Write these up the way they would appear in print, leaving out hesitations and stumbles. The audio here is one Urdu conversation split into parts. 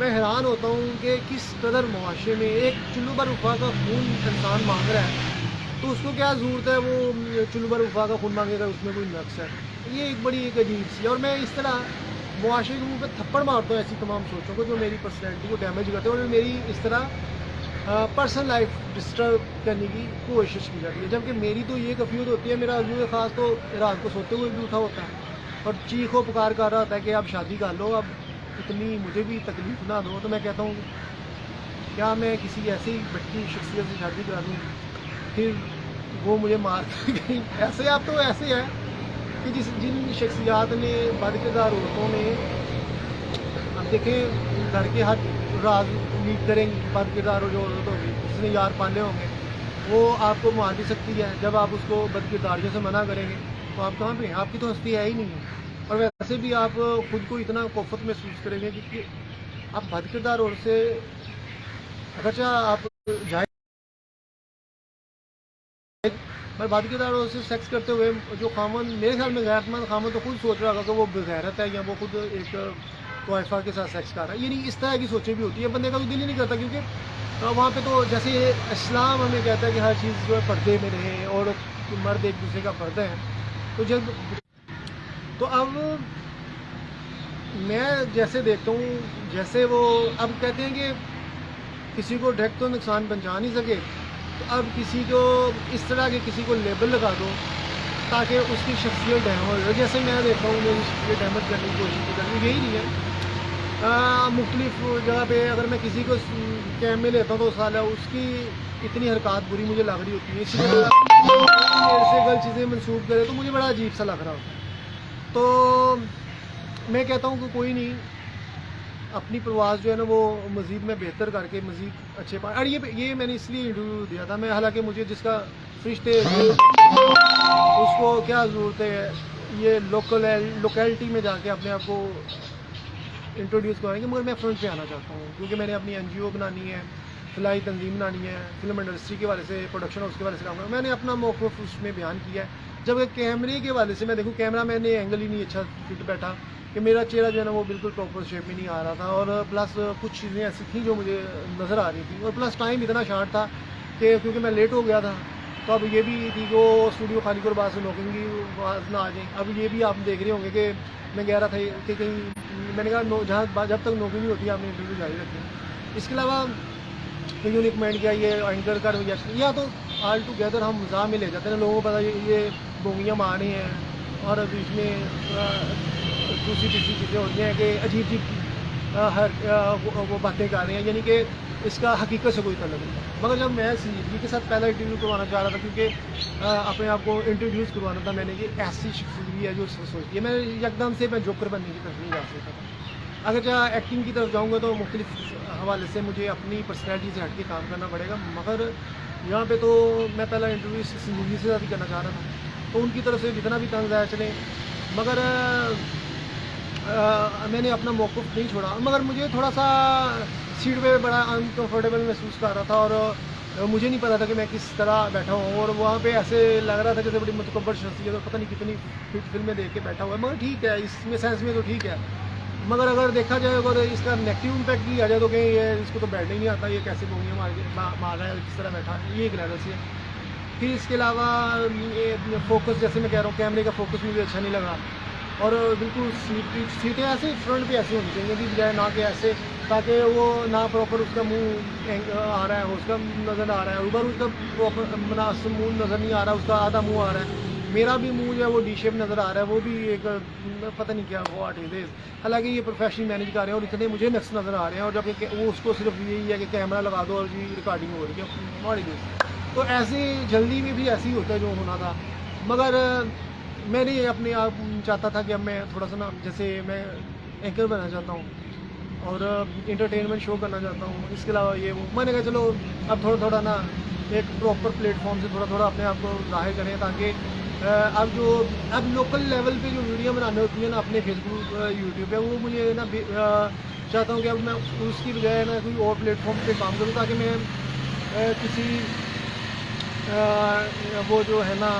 میں حیران ہوتا ہوں کہ کس قدر معاشرے میں ایک چلو بر وفا کا خون انسان مانگ رہا ہے تو اس کو کیا ضرورت ہے وہ چلو بر وفا کا خون مانگے گا، اس میں کوئی نقص ہے؟ یہ ایک بڑی ایک عجیب سی، اور میں اس طرح معاشرے کے منہ پہ تھپڑ مارتا ہوں ایسی تمام سوچوں کو جو میری پرسنالٹی کو ڈیمیج کرتے ہیں اور میری اس طرح پرسنل لائف ڈسٹرب کرنے کی کوشش کی جاتی ہے، جبکہ میری تو یہ کفیت ہوتی ہے، میرا عزو خاص تو رات کو سوتے ہوئے بھی اٹھا ہوتا ہے اور چیخ و پکار کر رہا ہوتا ہے کہ اب شادی کر لو، اب اتنی مجھے بھی تکلیف نہ دو۔ تو میں کہتا ہوں کیا میں کسی ایسی بچی شخصیت سے شادی کرا دوں پھر وہ مجھے مار گئی؟ ایسے آپ تو ایسے ہیں کہ جن شخصیات نے بد کردار عورتوں نے، اب دیکھیں گھر کے ہر راز لیک کریں گی، بد کردار جو عورت ہوگی جس نے یار پالے ہوں گے وہ آپ کو مار بھی سکتی ہے، جب آپ اس کو بد کرداریوں سے منع کریں گے تو آپ کہاں پہ ہیں؟ آپ کی تو ہستی ہے ہی نہیں ہے، اور ویسے بھی آپ خود کو اتنا کوفت محسوس کریں گے کہ آپ بد کردار عورت سے اگرچہ آپ جائیں پر بد کردار عورت سے سیکس کرتے ہوئے جو خامن، میرے خیال میں غیرت مند خامن تو خود سوچ رہا ہوگا کہ وہ بغیرت ہے یا وہ خود ایک طائفہ کے ساتھ سیکس کر رہا ہے، یعنی اس طرح کی سوچیں بھی ہوتی ہے، بندے کا تو دل ہی نہیں کرتا، کیونکہ وہاں پہ تو جیسے اسلام ہمیں کہتا ہے کہ ہر چیز جو ہے پردے میں رہے اور مرد ایک دوسرے کا پردہ ہے، تو جب تو اب میں جیسے دیکھتا ہوں جیسے وہ اب کہتے ہیں کہ کسی کو ڈائریکٹ تو نقصان پہنچا نہیں سکے، تو اب کسی کو اس طرح کے کسی کو لیبل لگا دو تاکہ اس کی شخصیت ڈیمیج ہو، جیسے میں دیکھتا ہوں میری شخصیت ڈیمیج کرنے کی کوشش کرتی یہی نہیں ہے۔ مختلف جگہ پہ اگر میں کسی کو کیمپ میں لیتا ہوں تو سالہ اس کی اتنی حرکات بری مجھے لگ رہی ہوتی ہے، اس لیے میرے سے غلط چیزیں منسوخ کرے تو مجھے بڑا عجیب سا لگ رہا ہوتا ہے، تو میں کہتا ہوں کہ کوئی نہیں، اپنی پرواز جو ہے نا وہ مزید میں بہتر کر کے مزید اچھے اور یہ میں نے اس لیے انٹرویو دیا تھا، میں حالانکہ مجھے جس کا فرشتے اس کو کیا ضرورت ہے یہ لوکیلٹی میں جا کے اپنے آپ کو انٹروڈیوس کرنے کی، مگر میں فرنٹ پہ آنا چاہتا ہوں کیونکہ میں نے اپنی این جی او بنانی ہے، فلاحی تنظیم بنانی ہے، فلم انڈسٹری کے والے سے، پروڈکشن ہاؤس کے والے سے کام کرنا، میں نے اپنا موقف اس میں بیان کیا ہے، جب کیمرے کے والے سے میں دیکھوں کیمرہ میں نے اینگل ہی نہیں اچھا فٹ بیٹھا کہ میرا چہرہ جو ہے نا وہ بالکل پراپر شیپ میں نہیں آ رہا تھا، اور پلس کچھ چیزیں ایسی تھیں جو مجھے نظر آ رہی تھیں، اور پلس ٹائم اتنا شارٹ تھا کہ کیونکہ میں لیٹ ہو گیا تھا تو اب یہ بھی تھی کہ وہ اسٹوڈیو خالی کو بعد سے نوکنگ کی آواز نہ آ جائیں، اب یہ بھی آپ دیکھ رہے ہوں گے کہ میں کہہ رہا تھا کہ کہیں میں نے کہا جہاں جب تک نوکری نہیں ہوتی آپ نے انٹرویو جاری رکھیں۔ اس کے علاوہ کئیوں نے کمنٹ کیا یہ اینکر کا رویہ، یا تو آل ٹوگیدر ہم مزاح میں لے جاتے ہیں، لوگوں کو پتہ یہ بونگیاں مار رہی ہیں اور بیچ میں دوسری چیزیں ہوتی ہیں کہ عجیب وہ باتیں کر رہے ہیں، یعنی کہ اس کا حقیقت سے کوئی تعلق نہیں، مگر جب میں سنجیدگی کے ساتھ پہلا انٹرویو کروانا چاہ رہا تھا کیونکہ اپنے آپ کو انٹروڈیوس کروانا تھا، میں نے کہ ایسی شخصیت بھی ہے جو سوچتی ہے، میں یکدم سے میں جوکر بننے کی طرف نہیں جا سکتا تھا، اگر چاہے ایکٹنگ کی طرف جاؤں گا تو مختلف حوالے سے مجھے اپنی پرسنالٹی سے ہٹ کے کام کرنا پڑے گا، مگر یہاں پہ تو میں پہلا انٹرویو سنجیدگی سے زیادہ کرنا چاہ رہا تھا، تو ان کی طرف سے جتنا بھی تنگ آیا چلیں، مگر میں نے اپنا موقف نہیں چھوڑا، مگر مجھے تھوڑا سا سیٹ پہ بڑا انکمفرٹیبل محسوس کر رہا تھا، اور مجھے نہیں پتا تھا کہ میں کس طرح بیٹھا ہوں، اور وہاں پہ ایسے لگ رہا تھا جیسے بڑی متکبر شخصیت اور پتہ نہیں کتنی فٹ فلمیں دیکھ کے بیٹھا ہوا ہے، مگر ٹھیک ہے اس میں سینس میں تو ٹھیک ہے، مگر اگر دیکھا جائے اگر اس کا نیگیٹو امپیکٹ بھی آ جائے تو کہ یہ اس کو تو بیٹھنا ہی نہیں آتا، یہ کیسے بونگیاں مار رہا ہے کس طرح بیٹھا ہے، یہ ایک لیول سے ہے۔ پھر اس کے علاوہ فوکس جیسے میں کہہ رہا ہوں کیمرے کا فوکس مجھے اچھا نہیں لگا، اور بالکل سیٹیں ایسے فرنٹ پہ ایسی ہونی چاہیے کہ بجائے نہ کہ ایسے، تاکہ وہ نہ پراپر اس کا منہ آ رہا ہے، اس کا نظر آ رہا ہے، اوپر اس کا پراپر مناسب منہ نظر نہیں آ رہا، اس کا آدھا منہ آ رہا ہے، میرا بھی منہ جو ہے وہ ڈی شیپ نظر آ رہا ہے، وہ بھی ایک پتہ نہیں کیا واٹ از دس، حالانکہ یہ پروفیشنل مینیج کر رہے ہیں اور اتنے مجھے نقص نظر آ رہے ہیں، اور جب وہ اس کو صرف یہی ہے کہ کیمرہ لگا دو اور جی ریکارڈنگ ہو رہی ہے واٹ از دس، تو ایسی جلدی میں بھی ایسے ہی ہوتا ہے جو ہونا تھا، مگر میں نے اپنے آپ چاہتا تھا کہ اب میں تھوڑا سا نا جیسے میں اینکر بننا چاہتا ہوں اور انٹرٹینمنٹ شو کرنا چاہتا ہوں، اس کے علاوہ یہ وہ میں نے کہا چلو اب تھوڑا تھوڑا نا ایک پراپر پلیٹ فارم سے تھوڑا تھوڑا اپنے آپ کو ظاہر کریں، تاکہ اب لوکل لیول پہ جو ویڈیو بنانے ہوتی ہیں نا اپنے فیس بک یوٹیوب پہ، وہ مجھے نا چاہتا ہوں کہ اب میں اس کی بجائے نا کوئی اور پلیٹ فارم پہ کام کروں، تاکہ میں کسی وہ جو ہے نا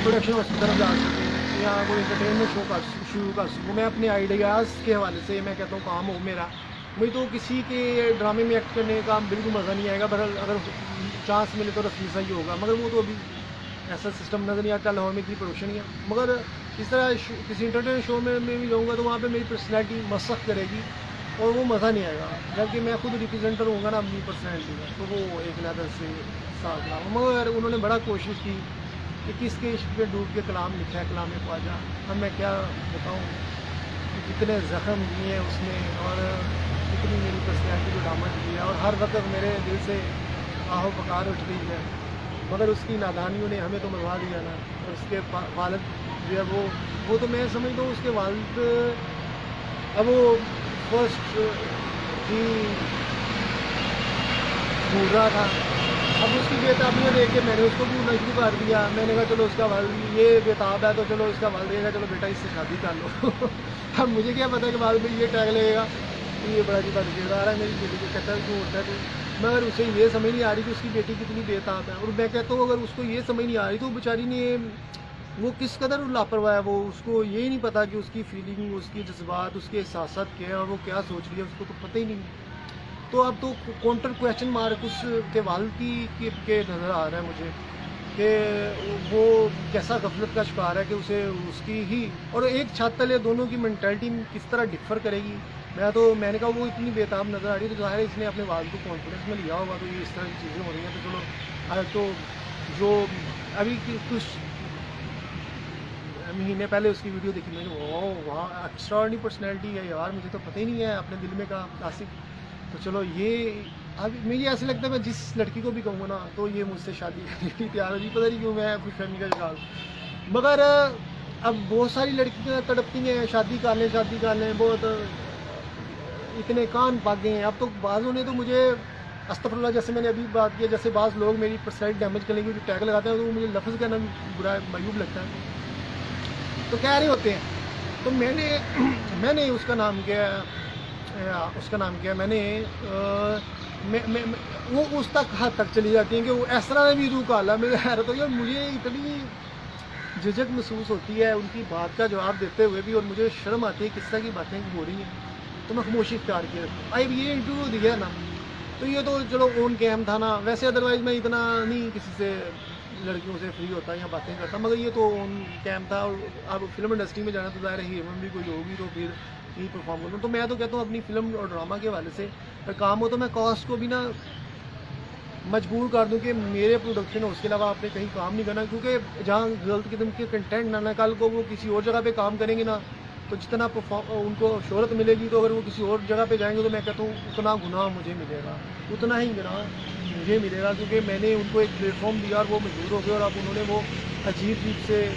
پروڈکشن ہاؤس کی طرف جا سکیں، یا کوئی انٹرٹینمنٹ شو شروع کر سکوں. میں اپنے آئیڈیاز کے حوالے سے میں کہتا ہوں کام ہو میرا. مجھے تو کسی کے ڈرامے میں ایکٹ کرنے کا بالکل مزہ نہیں آئے گا. بہرحال اگر چانس ملے تو رسمی سا ہی ہوگا, مگر وہ تو ابھی ایسا سسٹم نظر نہیں آتا. لاہور میں اتنی پروڈکشن ہی ہے. مگر اس طرح کسی انٹرٹینمنٹ شو میں بھی جاؤں گا تو وہاں پہ میری پرسنالٹی مسخ کرے گی اور وہ مزہ نہیں آئے گا. جبکہ میں خود ریپرزینٹر ہوں گا نا اپنی پرسنالٹی میں, تو وہ ایک لحاظ سے ساتھ رہا. مگر انہوں نے بڑا کوشش کی کہ کس کے عشق پہ ڈوب کے کلام لکھا ہے کلام خواجہ. اب میں کیا بتاؤں کہ کتنے زخم دیے ہیں اس نے اور کتنی میری پرسنالٹی کو ڈامٹ کیا, اور ہر وقت میرے دل سے آہو پکار اٹھ رہی ہے. مگر اس کی نادانیوں نے ہمیں تو مروا دیا نا. اور اس کے والد جو ہے وہ تو میں سمجھتا ہوں اس کے والد, اب وہ فرسٹ ہی ڈھونڈ رہا تھا. اب اس کی بےتابیاں دیکھ کے میں نے اس کو ڈھونڈنا شروع کر دیا. میں نے کہا چلو اس کا والد یہ بےتاب ہے تو چلو اس کا والد کہے گا چلو بیٹا اس سے شادی کر لو. اب مجھے کیا پتا کہ والد میں یہ ٹیگ لگے گا کہ یہ بڑا جی کردار ہے میری بیٹی کو کہتا ہے کیوں ہوتا ہے تو. مگر اسے یہ سمجھ نہیں آ رہی کہ اس کی بیٹی کتنی بےتاب ہے. اور میں کہتا ہوں اگر اس کو یہ سمجھ نہیں آ رہی تو بیچاری نے وہ کس قدر لاپرواہ ہے. وہ اس کو یہ نہیں پتا کہ اس کی فیلنگ, اس کی جذبات, اس کے احساسات کیا ہیں اور وہ کیا سوچ رہی ہے, اس کو تو پتہ ہی نہیں. تو اب تو کاؤنٹر کویشچن مارک اس کے والد کی کے نظر آ رہا ہے مجھے کہ وہ کیسا غفلت کا شکار ہے کہ اسے اس کی ہی اور ایک چھت تلے دونوں کی مینٹلٹی کس طرح ڈفر کرے گی. میں نے کہا وہ اتنی بےتاب نظر آ رہی ہے تو ظاہر ہے اس نے اپنے والد کو کانفیڈنس میں لیا ہوگا, تو یہ اس طرح کی چیزیں ہو رہی ہیں. تو چلو تو جو ابھی کچھ مہینے پہلے اس کی ویڈیو دیکھی میں نے, وہاں ایکسٹراڈنری پرسنالٹی ہے یار, مجھے تو پتہ ہی نہیں ہے اپنے دل میں کا آصف. تو چلو یہ اب مجھے ایسے لگتا ہے میں جس لڑکی کو بھی کہوں گا نا تو یہ مجھ سے شادی کرنے کی تیار ہوگی. پتہ نہیں کیوں میں خوش فہمی کا شکار. مگر اب بہت ساری لڑکیاں تڑپتی ہیں شادی کر لیں, بہت اتنے کان پاگے ہیں. اب تو بعضوں نے تو مجھے استغفر اللہ, جیسے میں نے ابھی بات کی, جیسے بعض لوگ میری پرسنالٹی ڈیمیج کرنے کی جو ٹیگ لگاتے ہیں تو وہ مجھے لفظ کرنا بھی برا معیوب لگتا ہے. تو کہہ رہے ہوتے ہیں تو میں نے اس کا نام کیا میں نے وہ اس تک حد تک چلی جاتی ہیں کہ وہ اس طرح بھی روح کالا. میرے حیرت ہوئی اور مجھے اتنی جھجک محسوس ہوتی ہے ان کی بات کا جواب دیتے ہوئے بھی, اور مجھے شرم آتی ہے کس طرح کی باتیں ہو رہی ہیں. تو میں خاموشی اختیار کیا. اب یہ انٹرویو دیا نا تو یہ تو چلو اون کیم تھا نا, ویسے ادروائز میں اتنا نہیں کسی سے لڑکیوں سے فری ہوتا یا باتیں کرتا, مگر یہ تو اون کیم تھا. اور اب فلم انڈسٹری میں جانا تو ظاہر ہے ہیروئن بھی کوئی ہوگی تو پھر یہی پرفارم کروں. تو میں تو کہتا ہوں اپنی فلم اور ڈرامہ کے حوالے سے اگر کام ہو تو میں کاسٹ کو بھی نا مجبور کر دوں کہ میرے پروڈکشن ہو, اس کے علاوہ آپ نے کہیں کام نہیں کرنا. کیونکہ جہاں غلط قسم کے کنٹینٹ نہ کل کو وہ کسی اور جگہ پہ کام کریں گے نا تو جتنا ان کو شہرت ملے گی تو اگر وہ کسی اور جگہ پہ جائیں گے تو میں کہتا ہوں اتنا گناہ مجھے ملے گا, اتنا ہی گناہ مجھے ملے گا. کیونکہ میں نے ان کو ایک پلیٹ فارم دیا اور وہ مشہور ہو گئے, اور اب انہوں نے وہ عجیب سے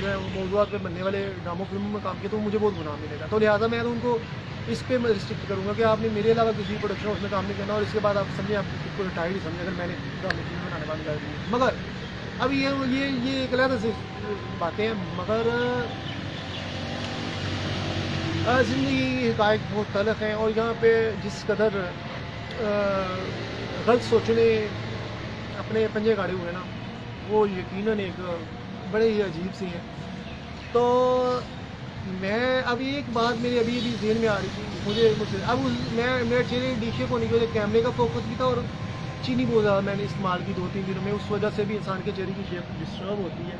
جو ہے موضوعات پہ بننے والے ڈراموں فلموں میں کام کیا, تو مجھے بہت گناہ ملے گا. تو لہٰذا میں تو ان کو اس پہ ریسٹرکٹ کروں گا کہ آپ نے میرے علاوہ کسی پروڈکشن اس میں کام نہیں کرنا, اور اس کے بعد آپ سمجھیں آپ خود کو ریٹائر ہی سمجھیں اگر میں نے ڈرامے فلم بنانے بند کر دی. مگر اب یہ ایک علیحدہ سے باتیں ہیں. مگر زندگی حقائق بہت تلخ ہیں, اور یہاں پہ جس قدر غلط سوچنے اپنے پنجے گاڑے ہوئے نا وہ یقیناً ایک بڑے ہی عجیب سی ہیں. تو میں ابھی ایک بات میری ابھی ذہن میں آ رہی تھی مجھے اب میرے چہرے ڈی شیپ ہونے کی وجہ کیمرے کا فوکس بھی تھا, اور چینی بہت زیادہ میں نے استعمال کی 2-3 دنوں میں, اس وجہ سے بھی انسان کے چہرے کی شیپ ڈسٹرب ہوتی ہے,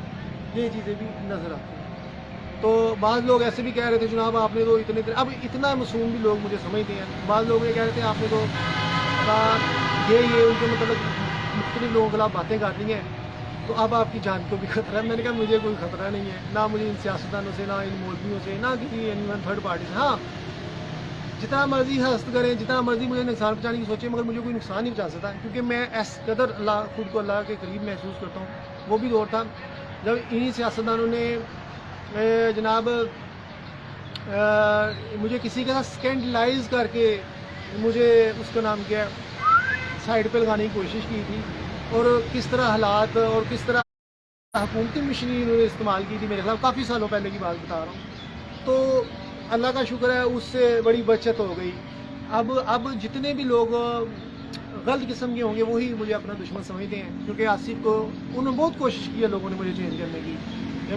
یہ چیزیں بھی نظر آتی ہیں. تو بعض لوگ ایسے بھی کہہ رہے تھے جناب آپ نے تو اب اتنا معصوم بھی لوگ مجھے سمجھتے ہیں. بعض لوگ یہ کہہ رہے تھے آپ نے تو یہ ان کے مطلب مختلف لوگوں کے خلاف باتیں کر لی ہیں تو اب آپ کی جان کو بھی خطرہ ہے. میں نے کہا مجھے کوئی خطرہ نہیں ہے, نہ مجھے ان سیاستدانوں سے, نہ ان مولویوں سے, نہ کسی تھرڈ پارٹی سے. ہاں جتنا مرضی حسد کریں, جتنا مرضی مجھے نقصان پہنچانے کی سوچیں, مگر مجھے کوئی نقصان نہیں پہنچا سکتا, کیونکہ میں اس قدر خود کو اللہ کے قریب محسوس کرتا ہوں. وہ بھی دور تھا جب انہی سیاستدانوں نے جناب مجھے کسی کے ساتھ اسکینڈلائز کر کے مجھے اس کا نام کیا سائڈ پہ لگانے کی کوشش کی تھی, اور کس طرح حالات اور کس طرح حکومتی مشینری انہوں نے استعمال کی تھی میرے خلاف. کافی سالوں پہلے کی بات بتا رہا ہوں. تو اللہ کا شکر ہے اس سے بڑی بچت ہو گئی. اب جتنے بھی لوگ غلط قسم کے ہوں گے وہی مجھے اپنا دشمن سمجھتے ہیں, کیونکہ آصف کو انہوں نے بہت کوشش کی ہے لوگوں نے مجھے چینج کرنے کی